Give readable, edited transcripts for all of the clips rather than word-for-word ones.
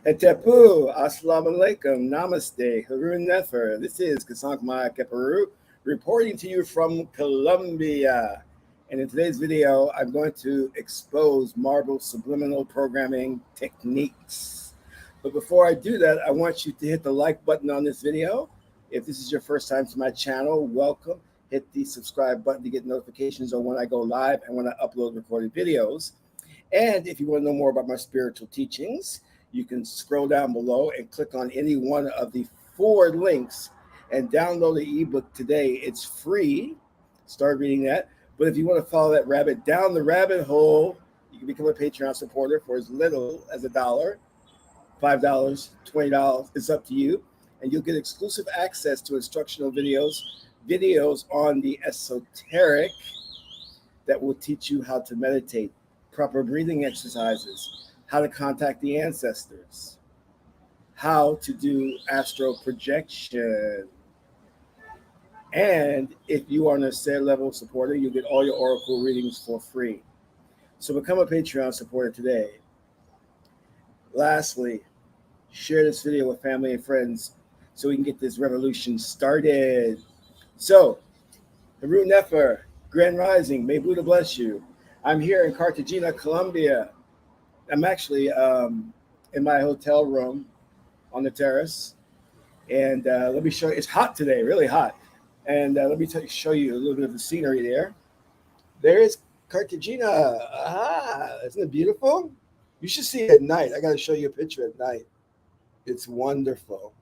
Hetepu, Assalamu alaikum, Namaste, Harun Nefer. This is Qesankh Peru reporting to you from Colombia. And in today's video, I'm going to expose Marble subliminal programming techniques. But before I do that, I want you to hit the like button on this video. If this is your first time to my channel, welcome. Hit the subscribe button to get notifications on when I go live and when I upload recorded videos. And if you want to know more about my spiritual teachings, you can scroll down below and click on any one of the 4 links and download the ebook today. It's free. Start reading that. But if you want to follow that rabbit down the rabbit hole, you can become a Patreon supporter for as little as $1, $5, $20. It's up to you. And you'll get exclusive access to instructional videos on the esoteric that will teach you how to meditate, proper breathing exercises, how to contact the ancestors, how to do astral projection. And if you are an Ascend level supporter, you'll get all your oracle readings for free. So become a Patreon supporter today. Lastly, share this video with family and friends so we can get this revolution started. So, Harun Nefer, Grand Rising, may Buddha bless you. I'm here in Cartagena, Colombia. I'm actually in my hotel room on the terrace. And let me show you, it's hot today, really hot. And let me show you a little bit of the scenery there. There is Cartagena. Isn't it beautiful? You should see it at night. I got to show you a picture at night. It's wonderful.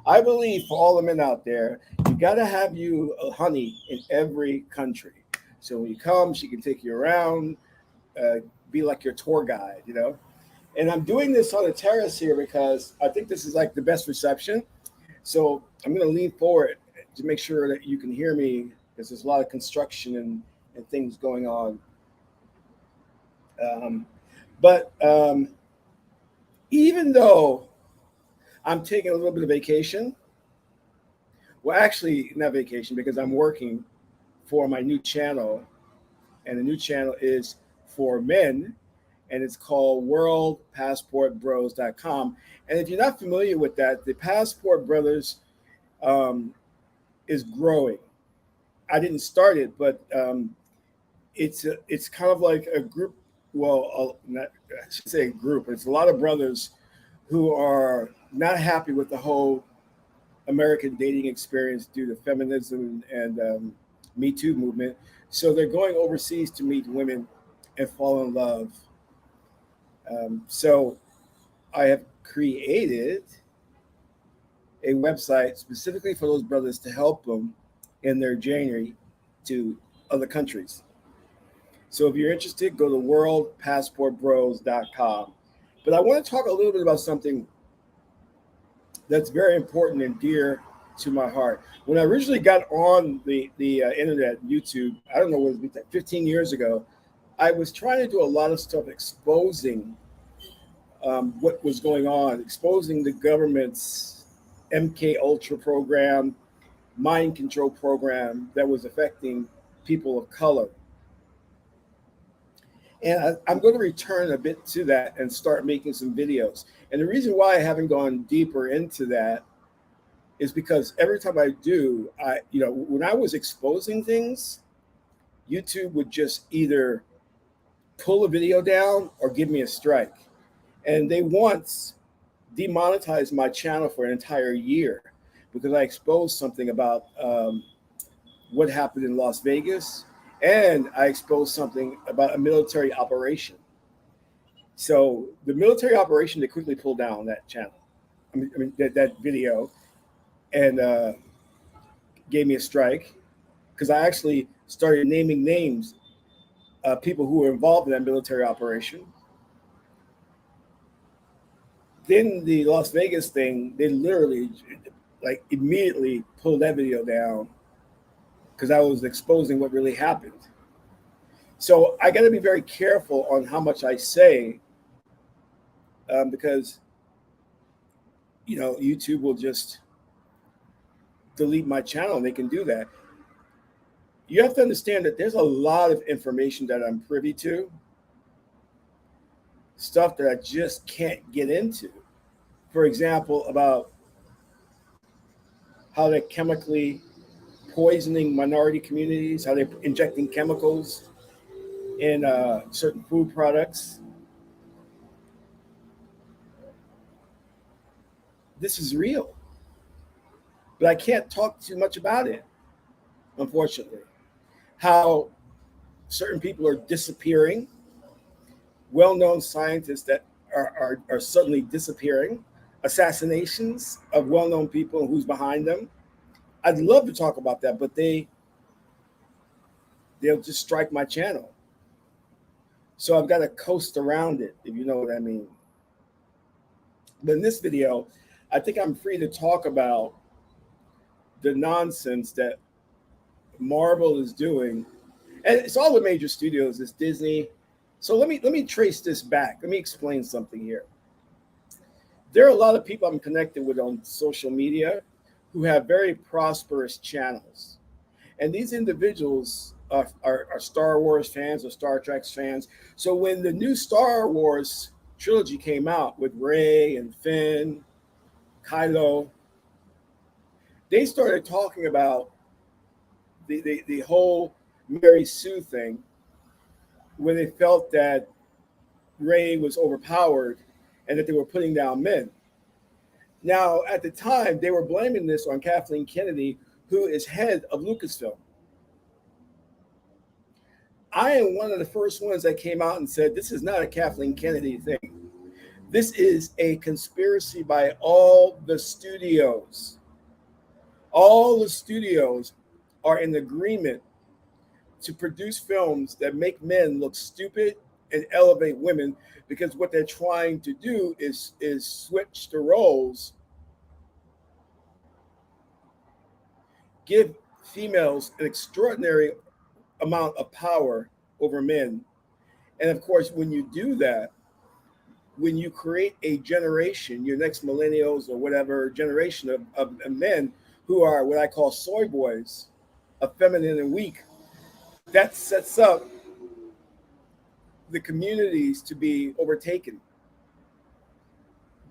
I believe for all the men out there, you got to have you a honey in every country. So when you come, she can take you around, be like your tour guide, you know. And I'm doing this on the terrace here because I think this is like the best reception. So I'm going to lean forward to make sure that you can hear me because there's a lot of construction and things going on. But even though I'm taking a little bit of vacation, well, actually not vacation because I'm working for my new channel, and the new channel is for men, and it's called worldpassportbros.com. And if you're not familiar with that, the Passport Brothers is growing. I didn't start it, but it's kind of like a group. Well, I should say a group. It's a lot of brothers who are not happy with the whole American dating experience due to feminism and Me Too movement. So they're going overseas to meet women and fall in love. So I have created a website specifically for those brothers to help them in their journey to other countries. So if you're interested, go to worldpassportbros.com. But I want to talk a little bit about something that's very important and dear to my heart. When I originally got on the internet, YouTube, I don't know what it was, 15 years ago, I was trying to do a lot of stuff exposing what was going on, exposing the government's MK Ultra program, mind control program that was affecting people of color. And I'm going to return a bit to that and start making some videos. And the reason why I haven't gone deeper into that is because every time I do, when I was exposing things, YouTube would just either pull a video down or give me a strike. And they once demonetized my channel for an entire year because I exposed something about what happened in Las Vegas, and I exposed something about a military operation. So the military operation, they quickly pulled down that channel, that video, and gave me a strike because I actually started naming names of people who were involved in that military operation. Then the Las Vegas thing, they literally like immediately pulled that video down because I was exposing what really happened. So I got to be very careful on how much I say because, YouTube will just delete my channel, and they can do that. You have to understand that there's a lot of information that I'm privy to. stuff that I just can't get into. For example, about how they're chemically poisoning minority communities, how they're injecting chemicals in certain food products. This is real, but I can't talk too much about it, unfortunately. How certain people are disappearing, well known scientists that are suddenly disappearing, assassinations of well known people and who's behind them. I'd love to talk about that, but they'll just strike my channel. So I've got to coast around it, if you know what I mean. But in this video, I think I'm free to talk about the nonsense that Marvel is doing. And it's all the major studios, it's Disney. So let me trace this back. Let me explain something here. There are a lot of people I'm connected with on social media who have very prosperous channels. And these individuals are Star Wars fans or Star Trek fans. So when the new Star Wars trilogy came out with Rey and Finn, Kylo, they started talking about the whole Mary Sue thing when they felt that Rey was overpowered and that they were putting down men. Now, at the time, they were blaming this on Kathleen Kennedy, who is head of Lucasfilm. I am one of the first ones that came out and said, this is not a Kathleen Kennedy thing. This is a conspiracy by all the studios. All the studios are in agreement to produce films that make men look stupid and elevate women, because what they're trying to do is switch the roles, give females an extraordinary amount of power over men. And of course, when you do that, when you create a generation, your next millennials or whatever generation of men who are what I call soy boys, effeminate and weak, that sets up the communities to be overtaken.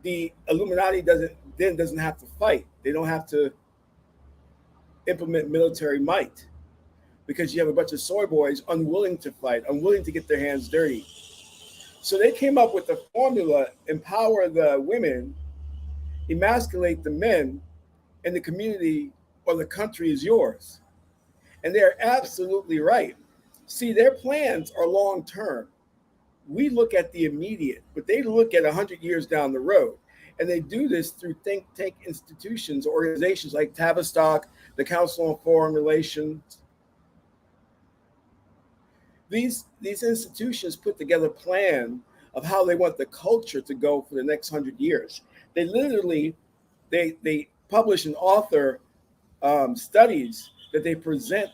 The Illuminati doesn't have to fight. They don't have to implement military might, because you have a bunch of soy boys unwilling to fight, unwilling to get their hands dirty. So they came up with the formula: empower the women, emasculate the men, and the community or the country is yours. And they're absolutely right. See, their plans are long term. We look at the immediate, but they look at 100 years down the road. And they do this through think tank institutions, organizations like Tavistock, the Council on Foreign Relations. These institutions put together a plan of how they want the culture to go for the next 100 years. They literally, they publish and author studies that they present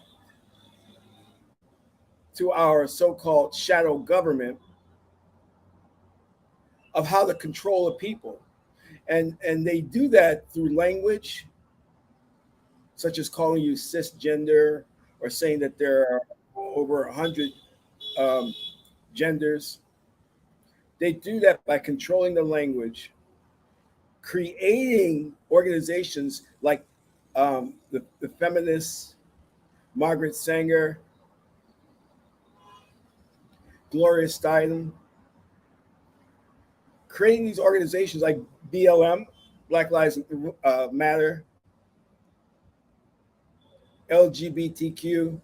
to our so-called shadow government of how to control the people. And they do that through language, such as calling you cisgender or saying that there are over 100 genders. They do that by controlling the language, creating organizations like the feminists, Margaret Sanger, Gloria Steinem, creating these organizations like BLM, Black Lives Matter, LGBTQ.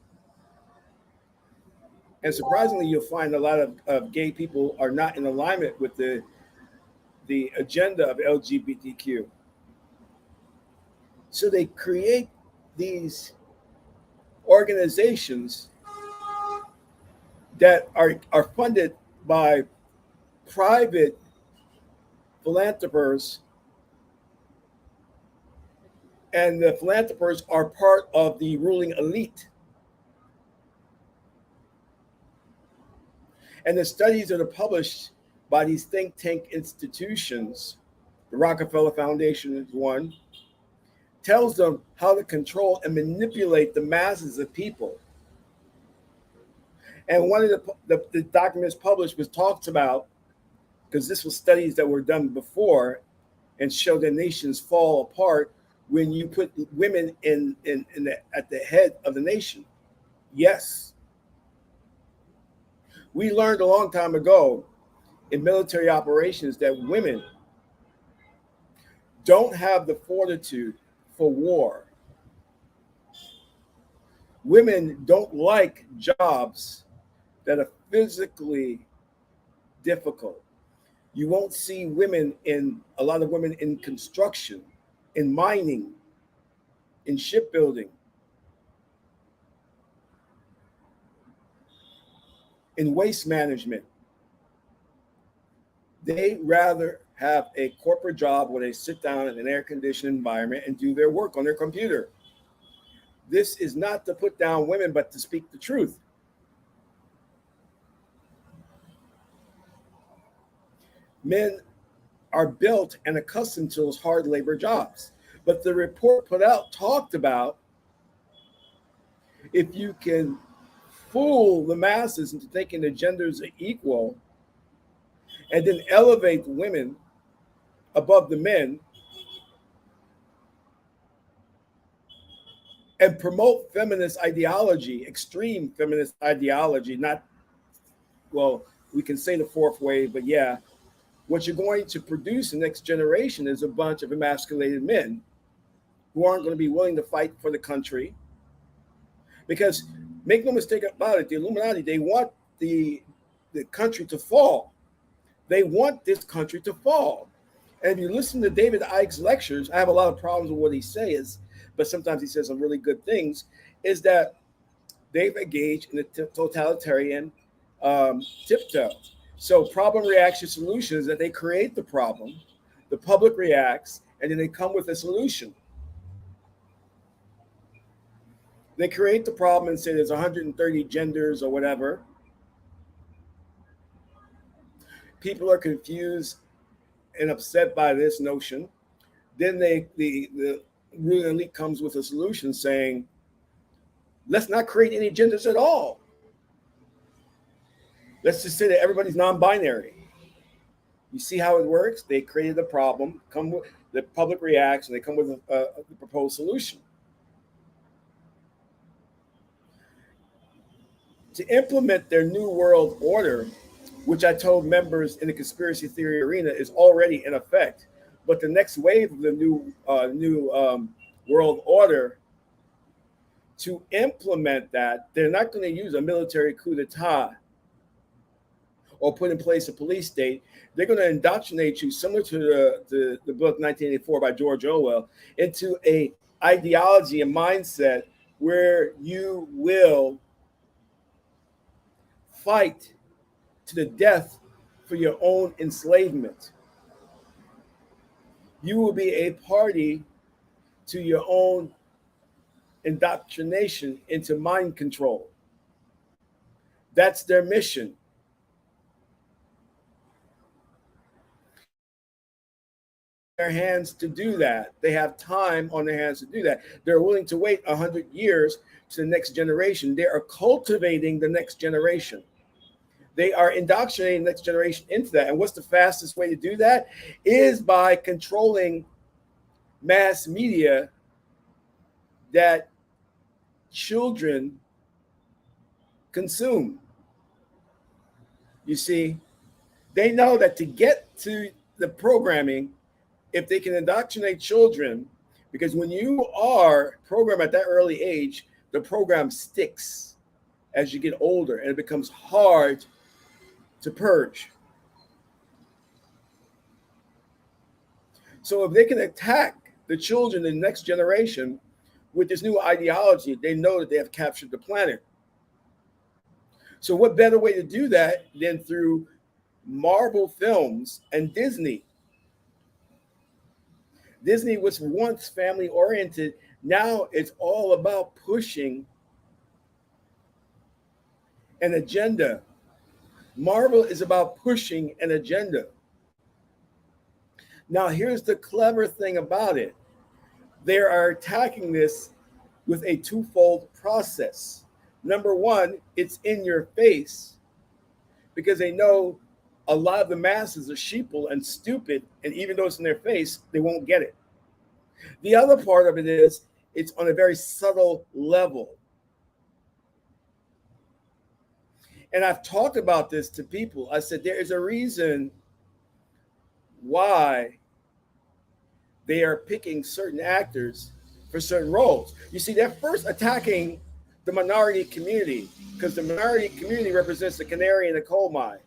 And surprisingly, you'll find a lot of gay people are not in alignment with the agenda of LGBTQ. So they create these organizations that are funded by private philanthropists, and the philanthropists are part of the ruling elite. And the studies that are published by these think tank institutions, the Rockefeller Foundation is one, tells them how to control and manipulate the masses of people. And one of the documents published was talks about because this was studies that were done before and show that nations fall apart when you put women at the head of the nation. Yes, we learned a long time ago in military operations that women don't have the fortitude for war. Women don't like jobs that are physically difficult. You won't see a lot of women in construction, in mining, in shipbuilding, in waste management. They rather have a corporate job where they sit down in an air conditioned environment and do their work on their computer. This is not to put down women, but to speak the truth. Men are built and accustomed to those hard labor jobs. But the report put out talked about if you can fool the masses into thinking the genders are equal and then elevate women above the men and promote feminist ideology, extreme feminist ideology, not, well, we can say the fourth wave, but yeah, what you're going to produce in the next generation is a bunch of emasculated men who aren't going to be willing to fight for the country. Because make no mistake about it, the Illuminati, they want the country to fall. They want this country to fall. And if you listen to David Icke's lectures, I have a lot of problems with what he says, but sometimes he says some really good things, is that they've engaged in a totalitarian tiptoe. So problem, reaction, solution is that they create the problem, the public reacts, and then they come with a solution. They create the problem and say there's 130 genders or whatever. People are confused and upset by this notion. Then the ruling elite comes with a solution saying, let's not create any genders at all. Let's just say that everybody's non-binary. You see how it works? They created a problem, come with the public reacts, and they come with a proposed solution. To implement their new world order, which I told members in the conspiracy theory arena is already in effect, but the next wave of the new world order, to implement that, they're not going to use a military coup d'etat or put in place a police state. They're going to indoctrinate you, similar to the book 1984 by George Orwell, into a ideology and mindset where you will fight to the death for your own enslavement. You will be a party to your own indoctrination into mind control. That's their mission. Their hands to do that. They have time on their hands to do that. They're willing to wait 100 years to the next generation. They are cultivating the next generation. They are indoctrinating the next generation into that. And what's the fastest way to do that? Is by controlling mass media that children consume. You see, they know that to get to the programming, if they can indoctrinate children, because when you are programmed at that early age, the program sticks as you get older and it becomes hard to purge. So if they can attack the children in the next generation with this new ideology, they know that they have captured the planet. So what better way to do that than through Marvel films and Disney? Disney was once family oriented. Now it's all about pushing an agenda. Marvel is about pushing an agenda. Now, here's the clever thing about it. They are attacking this with a twofold process. Number one, it's in your face because they know a lot of the masses are sheeple and stupid, and even though it's in their face, they won't get it. The other part of it is it's on a very subtle level. And I've talked about this to people. I said there is a reason why they are picking certain actors for certain roles. You see, they're first attacking the minority community because the minority community represents the canary in the coal mine.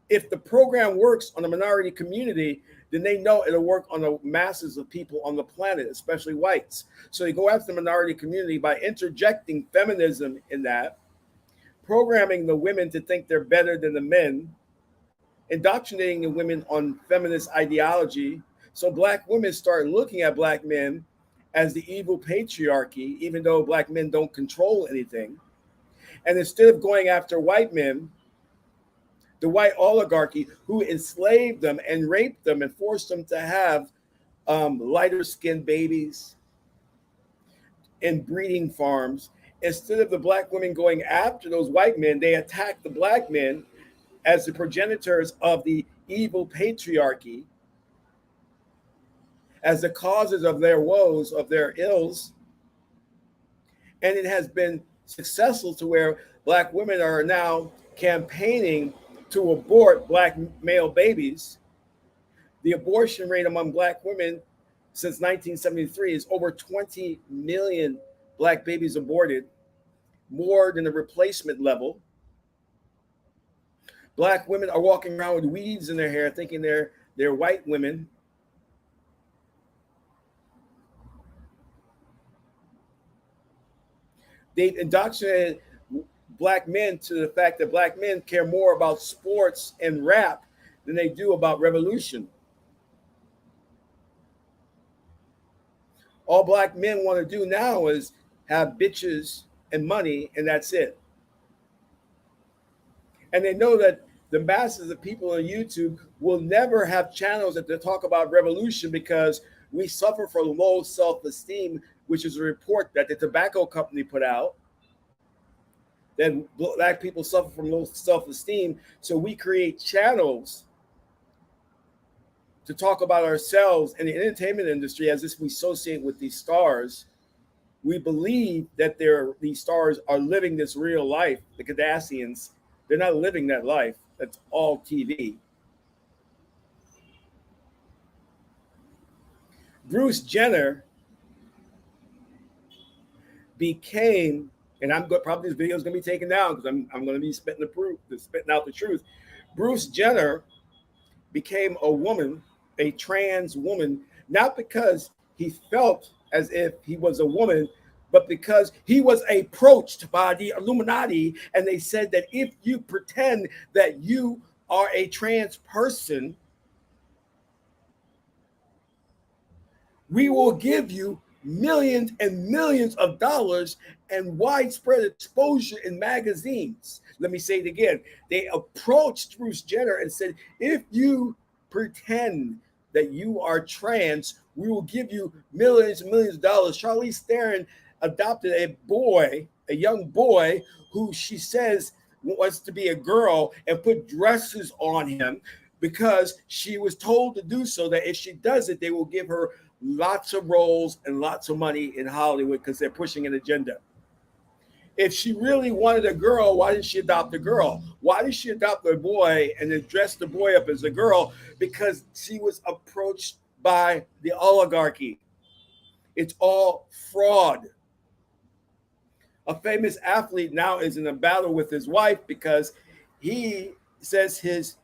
If the program works on the minority community, then they know it'll work on the masses of people on the planet, especially whites. So they go after the minority community by interjecting feminism in that, programming the women to think they're better than the men, indoctrinating the women on feminist ideology. So black women start looking at black men as the evil patriarchy, even though black men don't control anything. And instead of going after white men, the white oligarchy who enslaved them and raped them and forced them to have lighter skinned babies in breeding farms, instead of the black women going after those white men, they attack the black men as the progenitors of the evil patriarchy, as the causes of their woes, of their ills. And it has been successful to where black women are now campaigning to abort black male babies. The abortion rate among black women since 1973 is over 20 million black babies aborted, more than the replacement level. Black women are walking around with weaves in their hair thinking they're white women. They've indoctrinated black men to the fact that black men care more about sports and rap than they do about revolution. All black men want to do now is have bitches and money, and that's it. And they know that the masses of people on YouTube will never have channels that they talk about revolution because we suffer from low self-esteem, which is a report that the tobacco company put out, that black people suffer from low self-esteem. So we create channels to talk about ourselves in the entertainment industry as if we associate with these stars. We believe that these stars are living this real life. The Kardashians, they're not living that life. That's all TV. Bruce Jenner became, and probably this video is going to be taken down because I'm going to be spitting out the truth. Bruce Jenner became a woman, a trans woman, not because he felt as if he was a woman, but because he was approached by the Illuminati, and they said that if you pretend that you are a trans person, we will give you millions and millions of dollars and widespread exposure in magazines. Let me say it again. They approached Bruce Jenner and said, if you pretend that you are trans, we will give you millions and millions of dollars. Charlize Theron adopted a young boy who she says wants to be a girl and put dresses on him because she was told to do so, that if she does it, they will give her lots of roles and lots of money in Hollywood because they're pushing an agenda. If she really wanted a girl, why didn't she adopt a girl? Why did she adopt a boy and then dress the boy up as a girl? Because she was approached by the oligarchy. It's all fraud. A famous athlete now is in a battle with his wife because he says his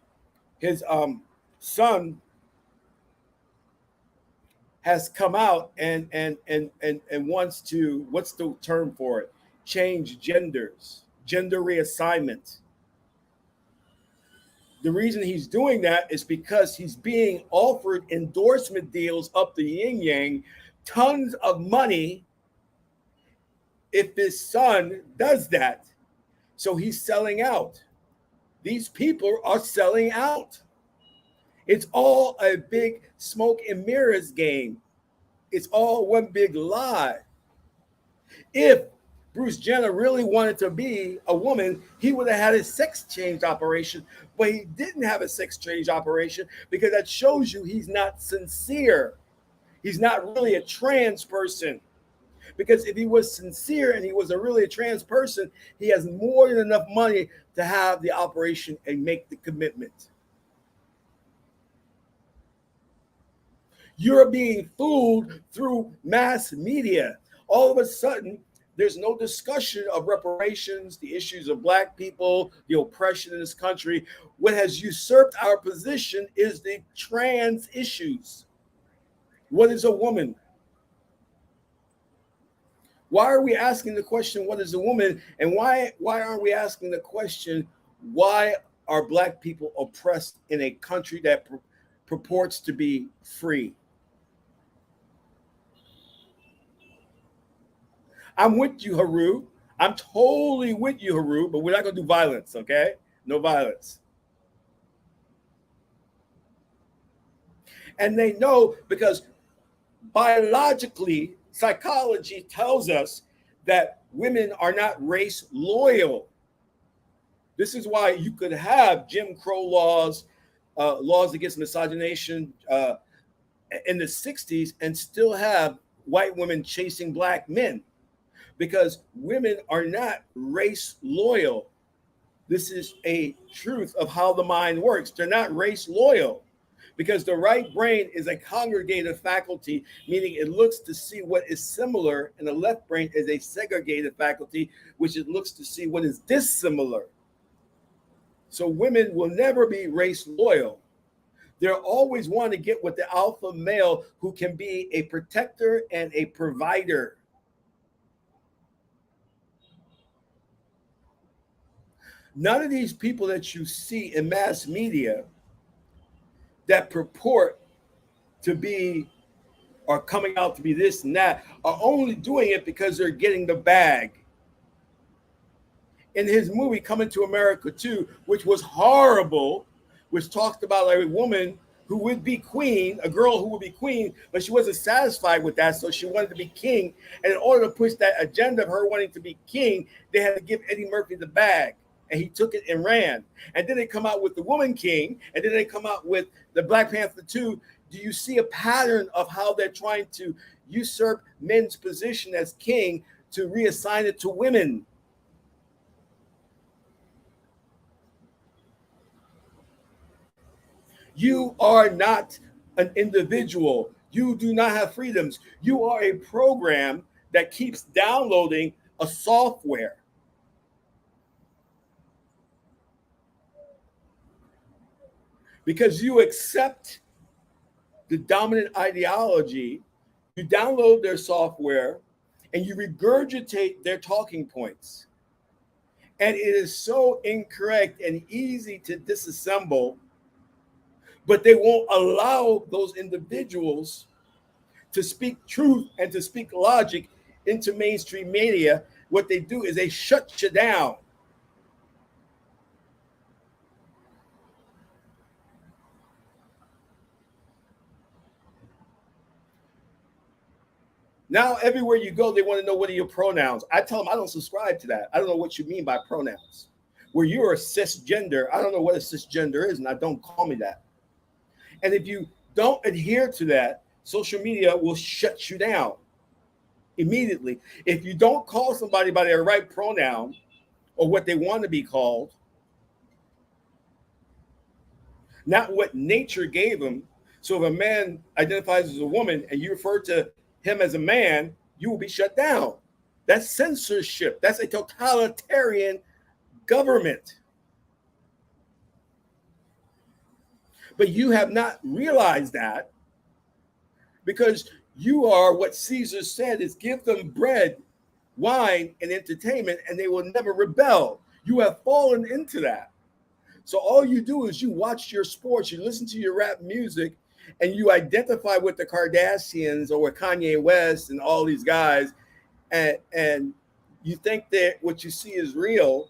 son has come out and wants to, what's the term for it? Change genders, gender reassignment. The reason he's doing that is because he's being offered endorsement deals up the yin yang, tons of money if his son does that. So he's selling out. These people are selling out. It's all a big smoke and mirrors game. It's all one big lie. If Bruce Jenner really wanted to be a woman, he would have had a sex change operation, but he didn't have a sex change operation because that shows you he's not sincere. He's not really a trans person. Because if he was sincere and he was really a trans person, he has more than enough money to have the operation and make the commitment. You're being fooled through mass media. All of a sudden, there's no discussion of reparations, the issues of Black people, the oppression in this country. What has usurped our position is the trans issues. What is a woman? Why are we asking the question, what is a woman? And why aren't we asking the question, why are Black people oppressed in a country that purports to be free? I'm with you, Haru. I'm totally with you, Haru, but we're not going to do violence, okay? No violence. And they know because biologically, psychology tells us that women are not race loyal. This is why you could have Jim Crow laws, laws against miscegenation in the 60s and still have white women chasing Black men because women are not race loyal. This is a truth of how the mind works. They're not race loyal because the right brain is a congregative faculty, meaning it looks to see what is similar, and the left brain is a segregated faculty, which it looks to see what is dissimilar. So women will never be race loyal. They're always want to get with the alpha male who can be a protector and a provider. None of these people that you see in mass media that purport to be or coming out to be this and that are only doing it because they're getting the bag. In his movie Coming to America 2, which was horrible, which talked about a woman who would be queen, a girl who would be queen, but she wasn't satisfied with that, so she wanted to be king. And in order to push that agenda of her wanting to be king, they had to give Eddie Murphy the bag. And he took it and ran. And then they come out with the Woman King, and then they come out with the Black Panther 2. Do you see a pattern of how they're trying to usurp men's position as king to reassign it to women? You are not an individual. You do not have freedoms. You are a program that keeps downloading a software. Because you accept the dominant ideology, you download their software, and you regurgitate their talking points. And it is so incorrect and easy to disassemble, but they won't allow those individuals to speak truth and to speak logic into mainstream media. What they do is they shut you down. Now, everywhere you go, they want to know what are your pronouns. I tell them I don't subscribe to that. I don't know what you mean by pronouns. Where you're a cisgender, I don't know what a cisgender is, and I don't call me that. And if you don't adhere to that, social media will shut you down immediately. If you don't call somebody by their right pronoun or what they want to be called, not what nature gave them. So if a man identifies as a woman and you refer to him as a man, you will be shut down. That's censorship. That's a totalitarian government. But you have not realized that because you are what Caesar said is give them bread, wine, and entertainment, and they will never rebel. You have fallen into that. So all you do is you watch your sports, you listen to your rap music, and you identify with the Kardashians or with Kanye West and all these guys, and you think that what you see is real.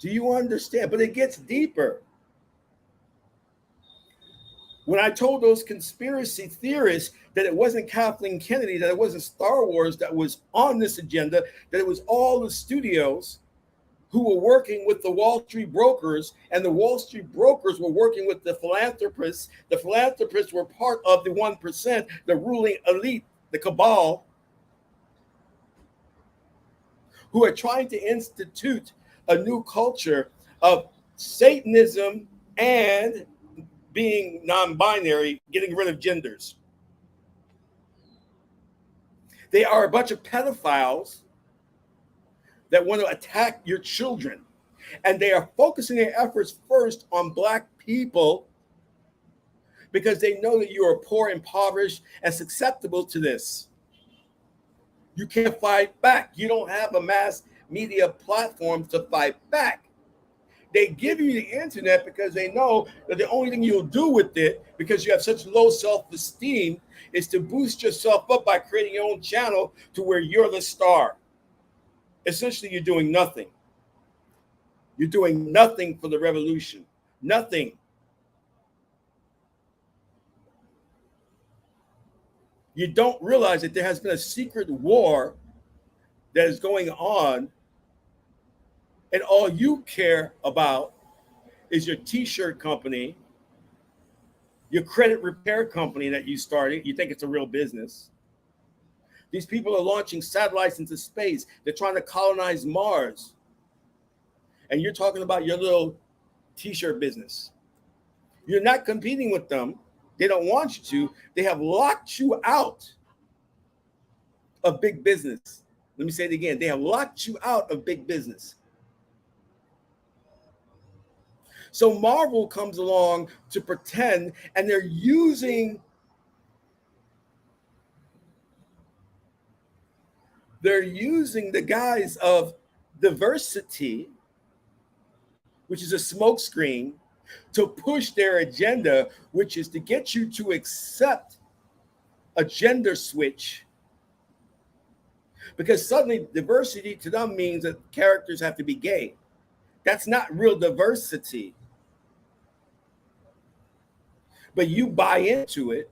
Do you understand? But it gets deeper. When I told those conspiracy theorists that it wasn't Kathleen Kennedy, that it wasn't Star Wars that was on this agenda, that it was all the studios who were working with the Wall Street brokers, and the Wall Street brokers were working with the philanthropists. The philanthropists were part of the 1%, the ruling elite, the cabal, who are trying to institute a new culture of Satanism and being non-binary, getting rid of genders. They are a bunch of pedophiles that want to attack your children. And they are focusing their efforts first on Black people because they know that you are poor, impoverished, and susceptible to this. You can't fight back. You don't have a mass media platform to fight back. They give you the internet because they know that the only thing you'll do with it, because you have such low self-esteem, is to boost yourself up by creating your own channel to where you're the star. Essentially, you're doing nothing. You're doing nothing for the revolution. Nothing. You don't realize that there has been a secret war that is going on, and all you care about is your t-shirt company, your credit repair company that you started. You think it's a real business. These people are launching satellites into space. They're trying to colonize Mars. And you're talking about your little t-shirt business. You're not competing with them. They don't want you to. They have locked you out of big business. Let me say it again. They have locked you out of big business. So Marvel comes along to pretend, and they're using the guise of diversity, which is a smokescreen, to push their agenda, which is to get you to accept a gender switch. Because suddenly diversity to them means that characters have to be gay. That's not real diversity. But you buy into it.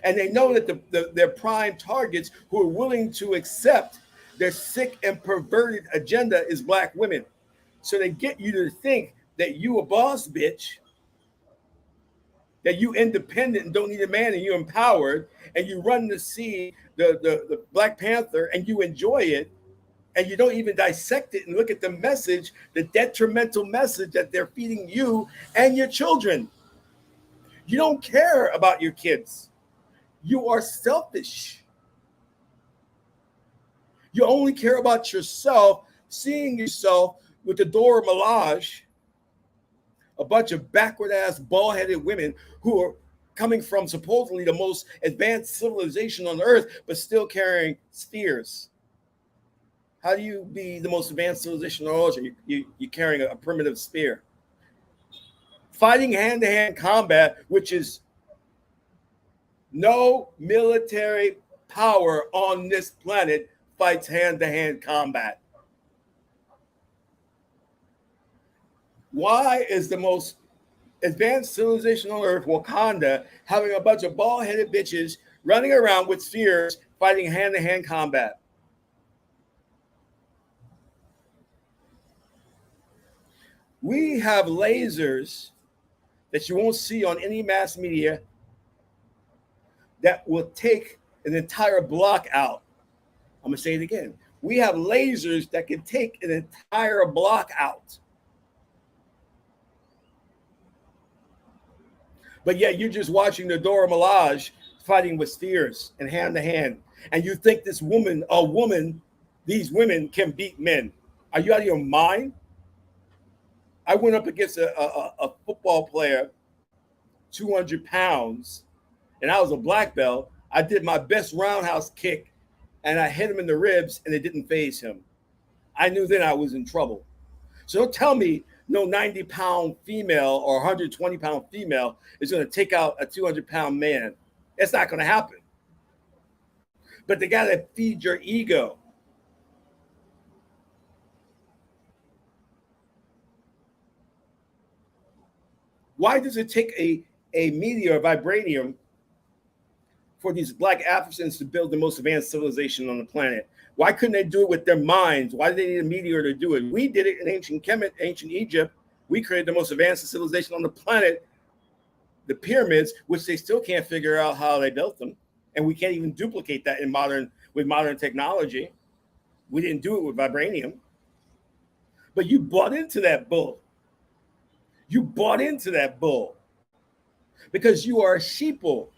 And they know that their prime targets who are willing to accept their sick and perverted agenda is Black women. So they get you to think that you a boss bitch, that you independent and don't need a man, and you're empowered, and you run to see the Black Panther and you enjoy it, and you don't even dissect it and look at the message, the detrimental message that they're feeding you and your children. You don't care about your kids. You are selfish. You only care about yourself, seeing yourself with the Dora Milaje, a bunch of backward-ass, bald-headed women who are coming from supposedly the most advanced civilization on earth, but still carrying spears. How do you be the most advanced civilization on earth? You're carrying a primitive spear. Fighting hand-to-hand combat, which is no military power on this planet fights hand-to-hand combat. Why is the most advanced civilization on earth, Wakanda, having a bunch of bald-headed bitches running around with spears fighting hand-to-hand combat? We have lasers that you won't see on any mass media that will take an entire block out. I'm going to say it again. We have lasers that can take an entire block out. But yet you're just watching the Dora Milaje fighting with spears and hand to hand. And you think these women can beat men. Are you out of your mind? I went up against a football player, 200 pounds, and I was a black belt. I did my best roundhouse kick, and I hit him in the ribs, and it didn't faze him. I knew then I was in trouble. So don't tell me no 90-pound female or 120-pound female is going to take out a 200-pound man. It's not going to happen. But they got to feed your ego. Why does it take a meteor, vibranium, for these black Africans to build the most advanced civilization on the planet? Why couldn't they do it with their minds? Why did they need a meteor to do it? We did it in ancient Egypt. We created the most advanced civilization on the planet, the pyramids, which they still can't figure out how they built them. And we can't even duplicate that with modern technology. We didn't do it with vibranium. But you bought into that bull. You bought into that bull because you are a sheeple.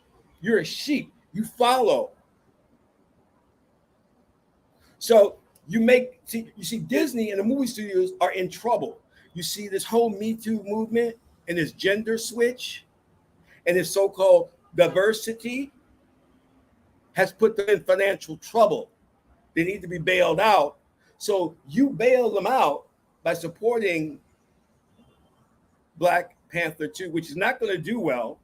You're a sheep. You follow. So you see Disney and the movie studios are in trouble. You see this whole Me Too movement and this gender switch and this so-called diversity has put them in financial trouble. They need to be bailed out. So you bail them out by supporting Black Panther 2, which is not going to do well.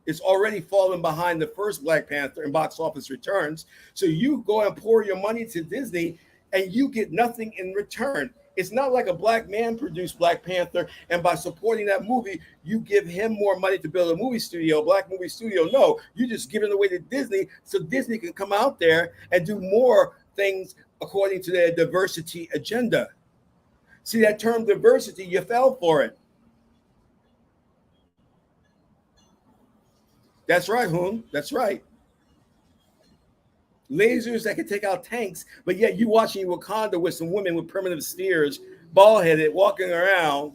It's already fallen behind the first Black Panther in box office returns. So you go and pour your money to Disney and you get nothing in return. It's not like a black man produced Black Panther, and by supporting that movie, you give him more money to build a movie studio, black movie studio. No, you just give it away to Disney so Disney can come out there and do more things according to their diversity agenda. See, that term diversity, you fell for it. That's right, Hoon. That's right. Lasers that can take out tanks, but yet you watching Wakanda with some women with primitive spheres, bald-headed, walking around.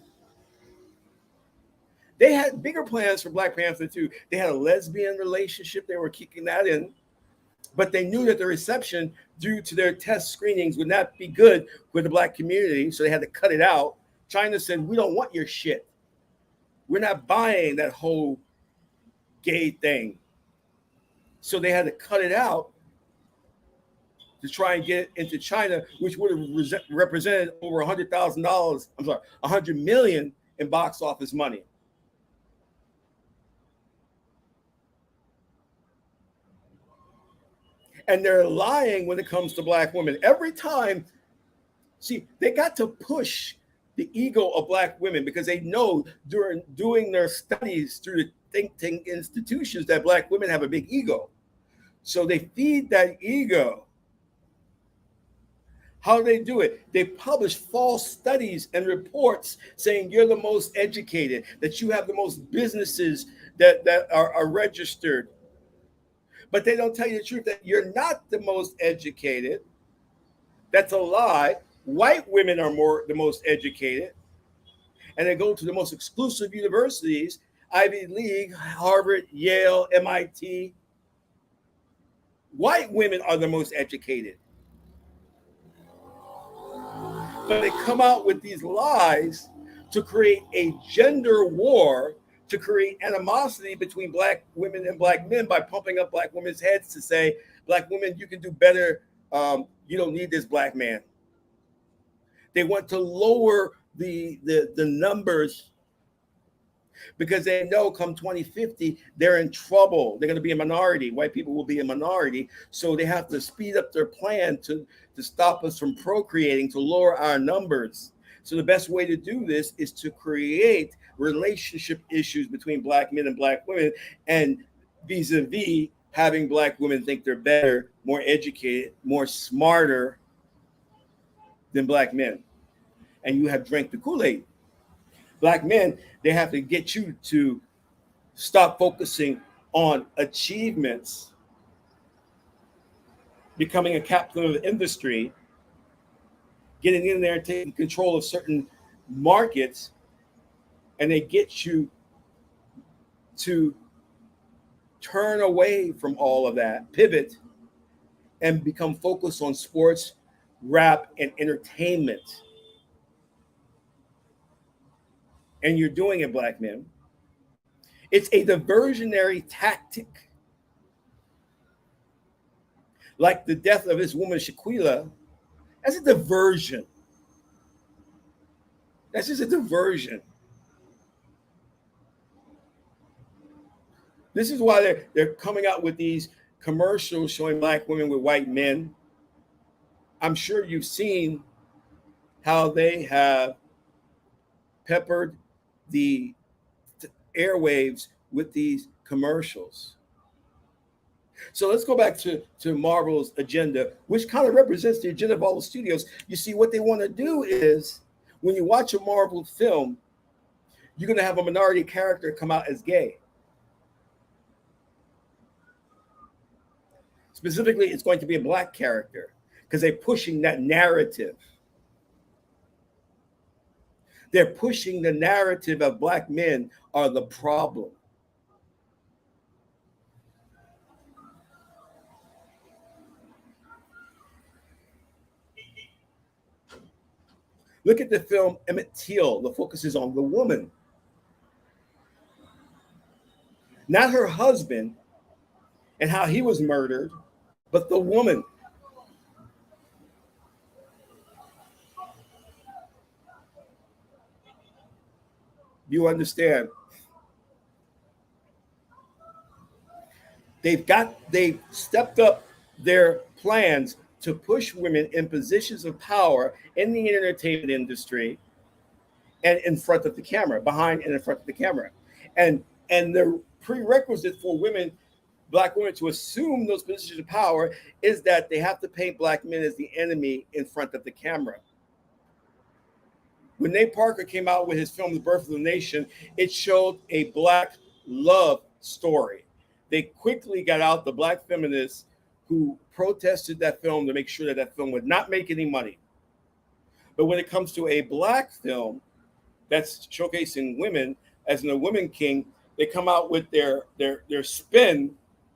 They had bigger plans for Black Panther 2. They had a lesbian relationship. They were kicking that in. But they knew that the reception due to their test screenings would not be good with the black community, so they had to cut it out. China said, we don't want your shit. We're not buying that whole gay thing. So they had to cut it out to try and get into China, which would have represented over $100,000, I'm sorry, $100 million in box office money. And they're lying when it comes to black women. Every time, see, they got to push the ego of black women because they know during doing their studies through the think tank institutions that black women have a big ego. So they feed that ego. How do they do it? They publish false studies and reports saying you're the most educated, that you have the most businesses that are registered. But they don't tell you the truth that you're not the most educated. That's a lie. White women are the most educated. And they go to the most exclusive universities, Ivy League, Harvard, Yale, MIT. White women are the most educated. But they come out with these lies to create a gender war, to create animosity between black women and black men by pumping up black women's heads to say, black women, you can do better. You don't need this black man. They want to lower the numbers because they know come 2050, they're in trouble. They're going to be a minority. White people will be a minority. So they have to speed up their plan to stop us from procreating, to lower our numbers. So the best way to do this is to create relationship issues between black men and black women, and vis-a-vis having black women think they're better, more educated, more smarter than black men. And you have drank the Kool-Aid. Black men, they have to get you to stop focusing on achievements, becoming a captain of the industry, getting in there and taking control of certain markets, and they get you to turn away from all of that, pivot, and become focused on sports, rap, and entertainment. And you're doing it, black men. It's a diversionary tactic. Like the death of this woman, Shaquilla, that's a diversion. That's just a diversion. This is why they're coming out with these commercials showing black women with white men. I'm sure you've seen how they have peppered the airwaves with these commercials. So let's go back to Marvel's agenda, which kind of represents the agenda of all the studios. You see, what they want to do is when you watch a Marvel film, you're going to have a minority character come out as gay. Specifically, it's going to be a black character because they're pushing that narrative. They're pushing the narrative of black men are the problem. Look at the film Emmett Till. The focus is on the woman, not her husband and how he was murdered, but the woman. You understand? They've stepped up their plans to push women in positions of power in the entertainment industry and in front of the camera, behind and in front of the camera. And the prerequisite for women, black women, to assume those positions of power is that they have to paint black men as the enemy in front of the camera. When Nate Parker came out with his film, The Birth of the Nation, it showed a black love story. They quickly got out the black feminists who protested that film to make sure that that film would not make any money. But when it comes to a black film that's showcasing women as a women king, they come out with their spin,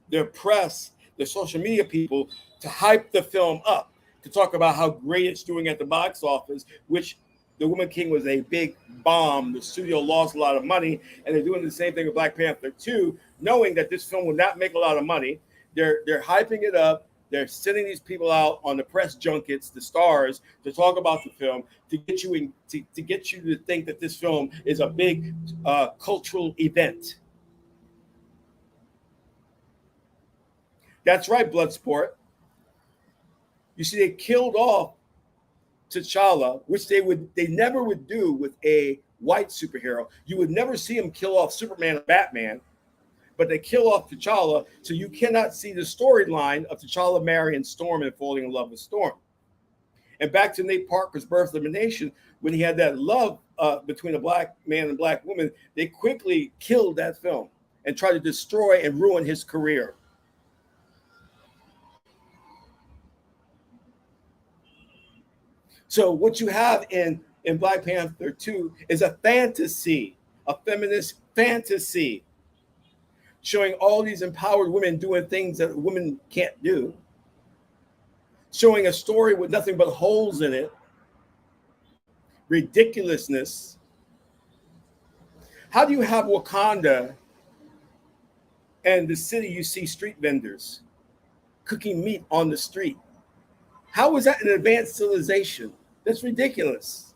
their press, their social media people to hype the film up, to talk about how great it's doing at the box office, which The Woman King was a big bomb. The studio lost a lot of money, and they're doing the same thing with Black Panther 2, knowing that this film will not make a lot of money. They're hyping it up. They're sending these people out on the press junkets, the stars, to talk about the film, to get you to get you to think that this film is a big cultural event. That's right, Bloodsport. You see, they killed off T'Challa, which they never would do with a white superhero. You would never see him kill off Superman or Batman, but they kill off T'Challa, so you cannot see the storyline of T'Challa marrying Storm and falling in love with Storm. And back to Nate Parker's Birth of the Nation, when he had that love between a black man and black woman, they quickly killed that film and tried to destroy and ruin his career. So what you have in Black Panther 2 is a fantasy, a feminist fantasy, showing all these empowered women doing things that women can't do, showing a story with nothing but holes in it, ridiculousness. How do you have Wakanda and the city you see street vendors cooking meat on the street? How is that an advanced civilization? That's ridiculous.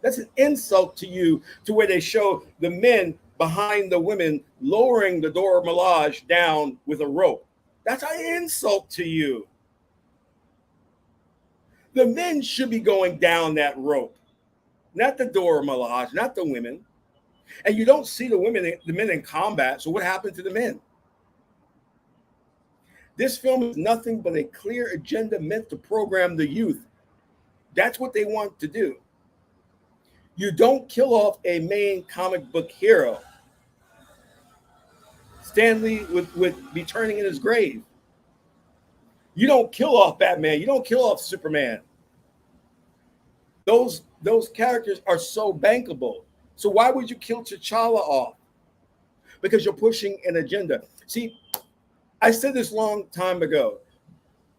That's an insult to you, to where they show the men behind the women lowering the Dora Milaje down with a rope. That's an insult to you. The men should be going down that rope, not the Dora Milaje, not the women. And you don't see the men in combat. So what happened to the men? This film is nothing but a clear agenda meant to program the youth. That's what they want to do. You don't kill off a main comic book hero. Stan Lee would be turning in his grave. You don't kill off Batman. You don't kill off Superman. Those characters are so bankable. So why would you kill T'Challa off? Because you're pushing an agenda. See, I said this long time ago.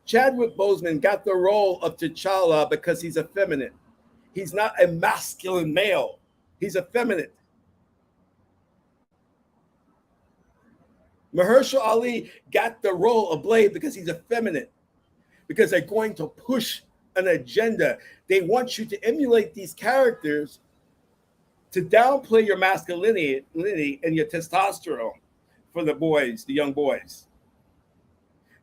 Chadwick Boseman got the role of T'Challa because he's effeminate. He's not a masculine male. He's effeminate. Mahershala Ali got the role of Blade because he's effeminate. Because they're going to push an agenda. They want you to emulate these characters to downplay your masculinity and your testosterone for the boys, the young boys.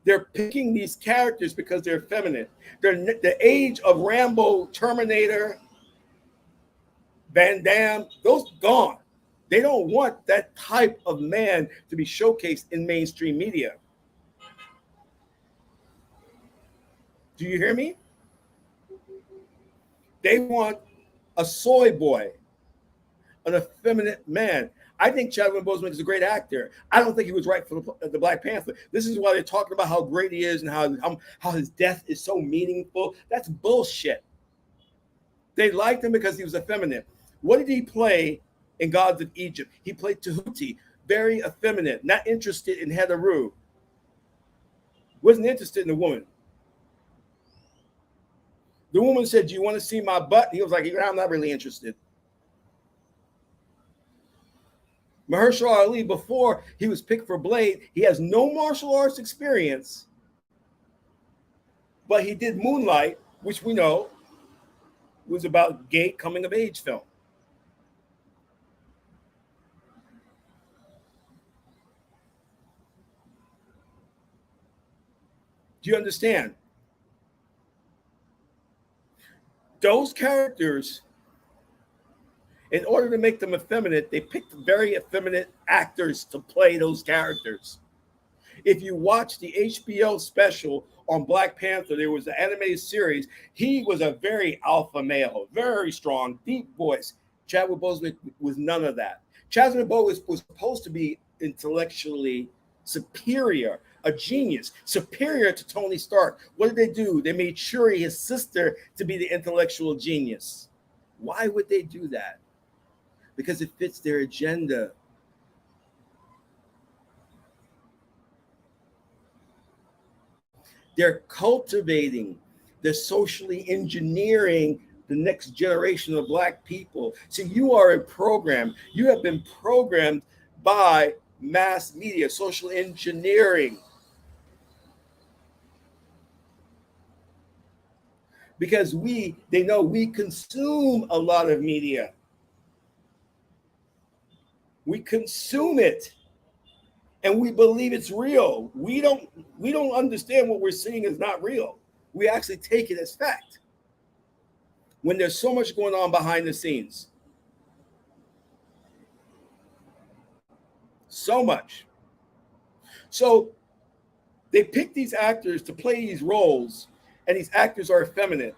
They're picking these characters because they're feminine. They're the age of Rambo, Terminator, Van Damme, those gone. They don't want that type of man to be showcased in mainstream media. Do you hear me? They want a soy boy, an effeminate man. I think Chadwick Boseman is a great actor. I don't think he was right for the Black Panther. This is why they're talking about how great he is and how his death is so meaningful. That's bullshit. They liked him because he was effeminate. What did he play in Gods of Egypt? He played Tahuti, very effeminate, not interested in Heteru. Wasn't interested in the woman. The woman said, "Do you want to see my butt?" He was like, "I'm not really interested." Mahershala Ali, before he was picked for Blade, he has no martial arts experience, but he did Moonlight, which we know was about gay coming of age film. Do you understand? Those characters, in order to make them effeminate, they picked very effeminate actors to play those characters. If you watch the HBO special on Black Panther, there was an animated series. He was a very alpha male, very strong, deep voice. Chadwick Boseman was none of that. Chadwick Boseman was supposed to be intellectually superior, a genius, superior to Tony Stark. What did they do? They made Shuri, his sister, to be the intellectual genius. Why would they do that? Because it fits their agenda. They're cultivating, they're socially engineering the next generation of Black people. So you are a program. You have been programmed by mass media, social engineering. Because they know we consume a lot of media. We consume it. And we believe it's real. We don't understand what we're seeing is not real. We actually take it as fact. When there's so much going on behind the scenes. So much. So they pick these actors to play these roles, and these actors are effeminate.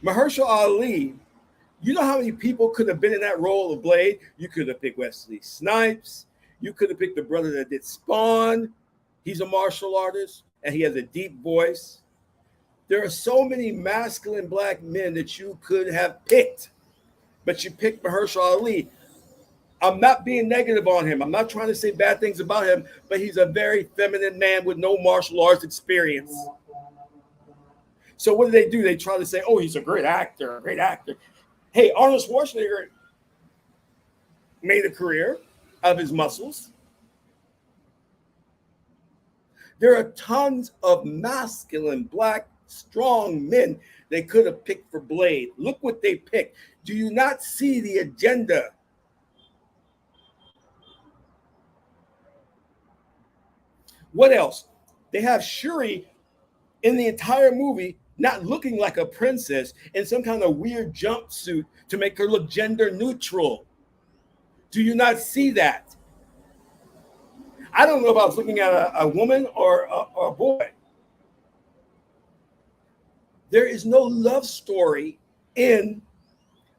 Mahershala Ali, you know how many people could have been in that role of Blade? You could have picked Wesley Snipes. You could have picked the brother that did Spawn. He's a martial artist, and he has a deep voice. There are so many masculine Black men that you could have picked, but you picked Mahershala Ali. I'm not being negative on him. I'm not trying to say bad things about him, but he's a very feminine man with no martial arts experience. So what do? They try to say, oh, he's a great actor, great actor. Hey, Arnold Schwarzenegger made a career out of his muscles. There are tons of masculine, Black, strong men they could have picked for Blade. Look what they picked. Do you not see the agenda? What else? They have Shuri in the entire movie not looking like a princess in some kind of weird jumpsuit to make her look gender neutral. Do you not see that? I don't know if I was looking at a woman or a boy. There is no love story in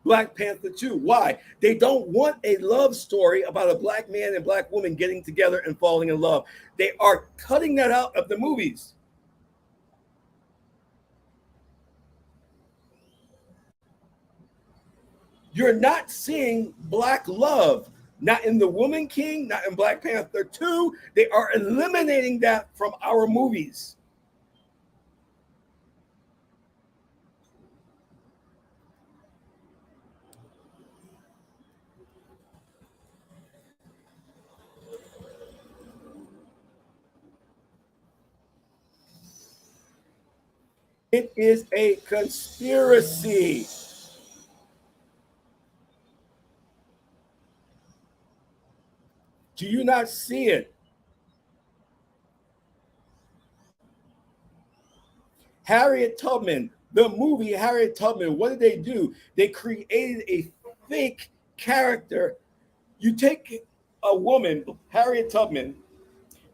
Black Panther 2. Why? They don't want a love story about a Black man and Black woman getting together and falling in love. They are cutting that out of the movies. You're not seeing Black love, not in The Woman King, not in Black Panther 2. They are eliminating that from our movies. It is a conspiracy. Do you not see it? Harriet Tubman, the movie Harriet Tubman, what did they do? They created a fake character You take a woman, Harriet Tubman,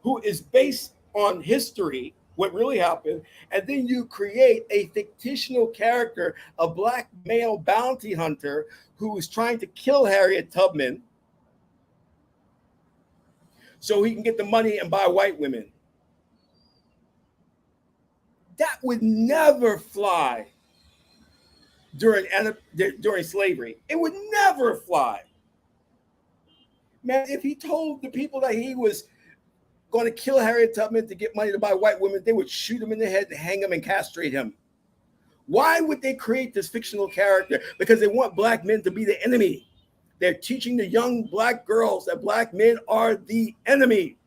who is based on history, what really happened, and then you create a fictional character, a black male bounty hunter who is trying to kill Harriet Tubman so he can get the money and buy white women. That would never fly during slavery. It would never fly. Man, if he told the people that he was going to kill Harriet Tubman to get money to buy white women, they would shoot him in the head and hang him and castrate him. Why would they create this fictional character? Because they want black men to be the enemy. They're teaching the young black girls that black men are the enemy.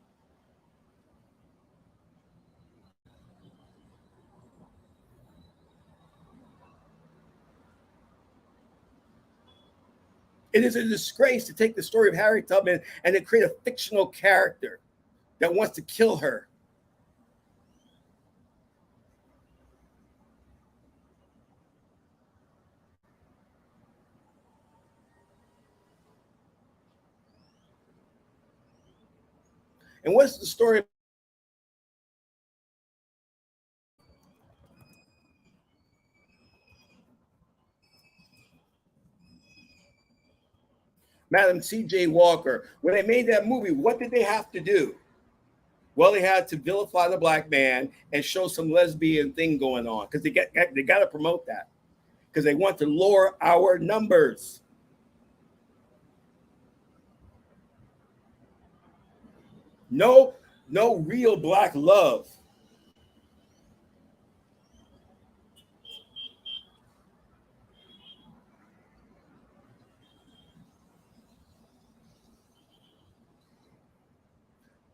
It is a disgrace to take the story of Harriet Tubman and to create a fictional character that wants to kill her. And what's the story? Madam C.J. Walker, when they made that movie, what did they have to do? Well, they had to vilify the black man and show some lesbian thing going on because they got to promote that because they want to lower our numbers. No real black love.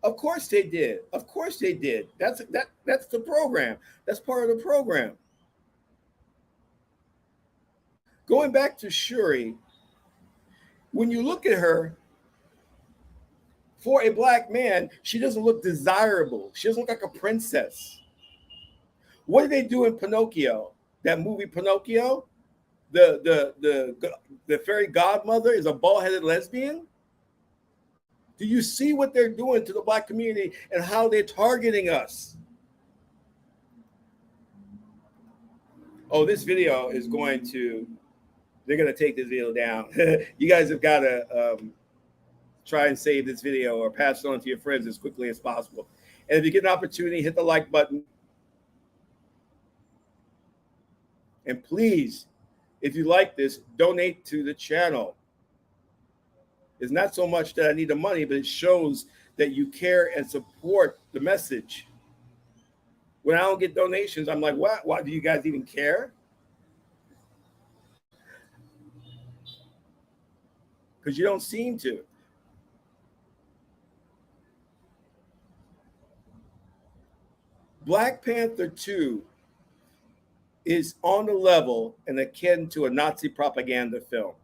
Of course they did. Of course they did. That's the program. That's part of the program. Going back to Shuri, when you look at her, for a black man, she doesn't look desirable. She doesn't look like a princess. What did they do in Pinocchio? That movie Pinocchio? The fairy godmother is a bald-headed lesbian. Do you see what they're doing to the black community and how they're targeting us? Oh, this video is they're going to take this video down. You guys have got to try and save this video or pass it on to your friends as quickly as possible. And if you get an opportunity, hit the like button. And please, if you like this, donate to the channel. It's not so much that I need the money, but it shows that you care and support the message. When I don't get donations, I'm like, what? Why do you guys even care? Because you don't seem to. Black Panther 2 is on the level and akin to a Nazi propaganda film.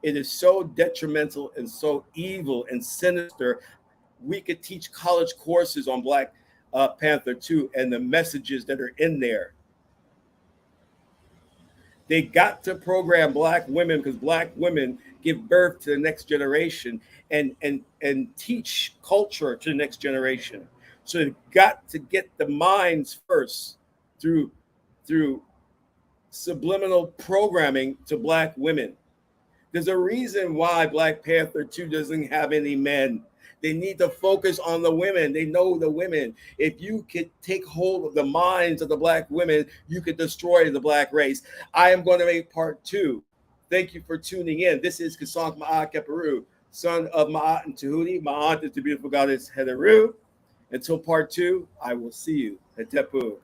It is so detrimental and so evil and sinister. We could teach college courses on Black Panther 2 and the messages that are in there. They got to program black women because black women give birth to the next generation and teach culture to the next generation. So they've got to get the minds first through subliminal programming to black women. There's a reason why Black Panther 2 doesn't have any men. They need to focus on the women. They know the women. If you could take hold of the minds of the black women, you could destroy the black race. I am going to make part 2. Thank you for tuning in. This is Qesankh Ma'at Keperu, son of Ma'at and Tahuti. Ma'at is the beautiful goddess Heteru. Until part 2, I will see you. Hetepu.